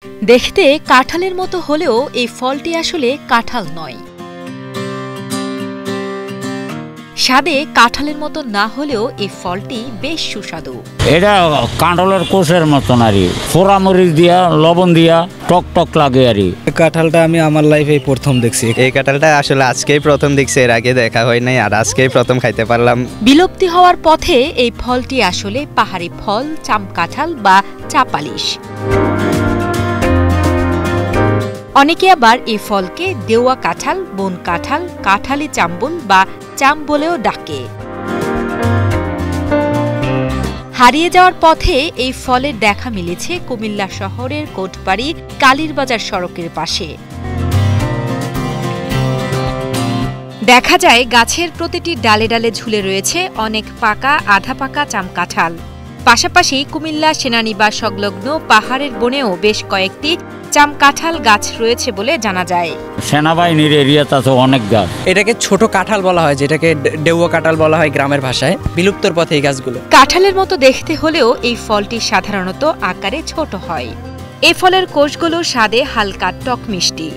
দেখতে কাঁঠালের মতো হলেও এই ফলটি আসলে কাঁঠাল নয়। স্বাদে কাঁঠালের মতো না হলেও এই ফলটি বেশ সুস্বাদু। এটা কাঁঠালের কোষের মতন আর পোড়ামরিচ দিয়া লবণ দিয়া টক টক লাগে আর কাঁঠালটা আমি আমার লাইফে প্রথম দেখছি। এই কাঁঠালটা আসলে আজকেই প্রথম দেখছি, এর আগে দেখা হয় নাই, আর আজকেই প্রথম খাইতে পারলাম। বিলুপ্তি হওয়ার পথে এই ফলটি আসলে পাহাড়ি ফল, চাম কাঁঠাল বা চাপালিশ। অনেকে আবার এই ফলকে দেওয়া কাঁঠাল, বন কাঁঠাল, কাঁঠালি চাম্বুল বা চাম বলেও ডাকে। হারিয়ে যাওয়ার পথে এই ফলের দেখা মিলেছে কুমিল্লা শহরের কোটবাড়ি কালীরবাজার সড়কের পাশে। দেখা যায় গাছের প্রতিটি ডালে ডালে ঝুলে রয়েছে অনেক পাকা, আধা পাকা চাম কাঁঠাল। পাশাপাশি কুমিল্লা সেনানিবাস সংলগ্ন পাহাড়ের বনেও বেশ কয়েকটি চাম কাঁঠাল গাছ রয়েছে বলে জানা যায়। সেনাবাহিনীর এরিয়াতে আছে অনেক গাছ। এটাকে ছোট কাঁঠাল বলা হয়, যেটাকে ডেউয়া কাঁঠাল বলা হয় গ্রামের ভাষায়। বিলুপ্তর পথে এই গাছগুলো। কাঁঠালের মতো দেখতে হলেও এই ফলটি সাধারণত আকারে ছোট হয়। এই ফলের কোষগুলো স্বাদে হালকা টক মিষ্টি।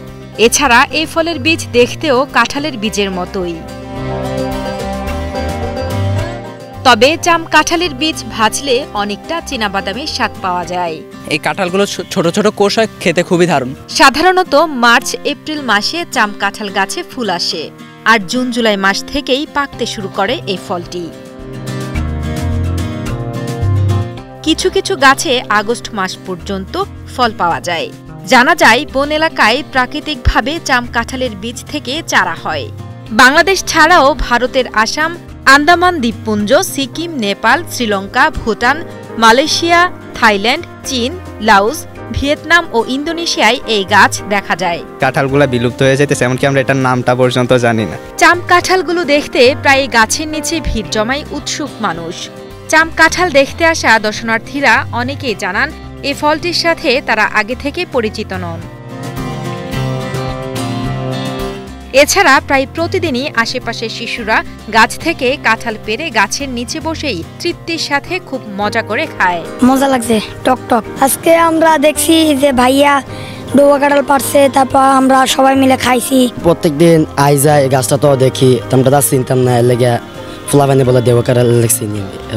এছাড়া এই ফলের বীজ দেখতেও কাঁঠালের বীজের মতোই। তবে চাম কাঁঠালের বীজ ভাজলে অনেকটা চীনাবাদামের স্বাদ পাওয়া যায়। এই কাঁঠালগুলো ছোট ছোট কোষ হয়, খেতে খুবই দারুণ। সাধারণত মার্চ এপ্রিল মাসে চাম কাঁঠাল গাছে ফুল আসে, আর জুন জুলাই মাস থেকেই পাকতে শুরু করে এই ফলটি। কিছু কিছু গাছে আগস্ট মাস পর্যন্ত ফল পাওয়া যায়। জানা যায় বন এলাকায় প্রাকৃতিকভাবে চাম কাঁঠালের বীজ থেকে চারা হয়। বাংলাদেশ ছাড়াও ভারতের আসাম, আন্দামান দ্বীপপুঞ্জ, সিকিম, নেপাল, শ্রীলঙ্কা, ভুটান, মালয়েশিয়া, থাইল্যান্ড, চীন, লাওস, ভিয়েতনাম ও ইন্দোনেশিয়ায় এই গাছ দেখা যায়। কাঁঠালগুলো বিলুপ্ত হয়ে যেতেছে, এমনকি আমরা এটার নামটা পর্যন্ত জানি না। চাম কাঁঠালগুলো দেখতে প্রায় গাছের নিচে ভিড় জমায় উৎসুক মানুষ। চাম কাঁঠাল দেখতে আসা দর্শনার্থীরা অনেকেই জানান এই ফলটির সাথে তারা আগে থেকে পরিচিত নন। এছাড়া প্রায় প্রতিদিনই আশেপাশের শিশুরা গাছ থেকে কাঁঠাল পেড়ে গাছের নিচে বসেই তৃপ্তির সাথে খুব মজা করে খায়। মজা লাগছে, টক টক। আজকে আমরা দেখছি যে ভাইয়া ডোবা কাঁঠাল পারছে, তারপর আমরা সবাই মিলে খাইছি। প্রত্যেকদিন আই যায় গাছটা তো দেখি, আমরা চিনতাম না, লেগে ফুলাবানি বলে দেওয়া কাঁঠাল লেগছি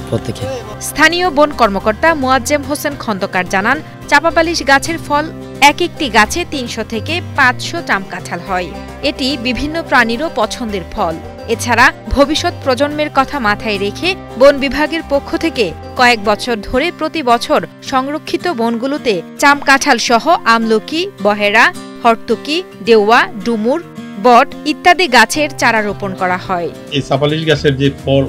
প্রত্যেকে। স্থানীয় বন কর্মকর্তা মুয়াজ্জেম হোসেন খন্দকার জানান, চাপাবালিশ গাছের ফল এক একটি গাছে ৩০০ থেকে ৫০০ চাম কাঁঠাল হয়। এটি বিভিন্ন প্রাণীরও পছন্দের ফল। এছাড়া ভবিষ্যৎ প্রজন্মের কথা মাথায় রেখে বন বিভাগের পক্ষ থেকে কয়েক বছর ধরে প্রতি বছর সংরক্ষিত বনগুলোতে চাম কাঁঠাল সহ আমলকি, বহেরা, হর্তুকি, দেওয়া, ডুমুর, বট ইত্যাদি গাছের চারা রোপণ করা হয়। এই চাপালিশ গাছের যে ফল,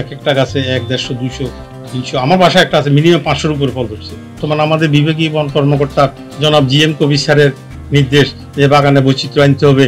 এক একটা গাছে ১৫০, ২০০, ৩০০, আমার বাসায় একটা আছে মিনিমাম ৫০০-র উপর ফল ধরছে। তোমার আমাদের বিভাগীয় বন কর্মকর্তা জনাব GM কবির স্যারের নির্দেশ যে বাগানে বৈচিত্র্য আনতে হবে।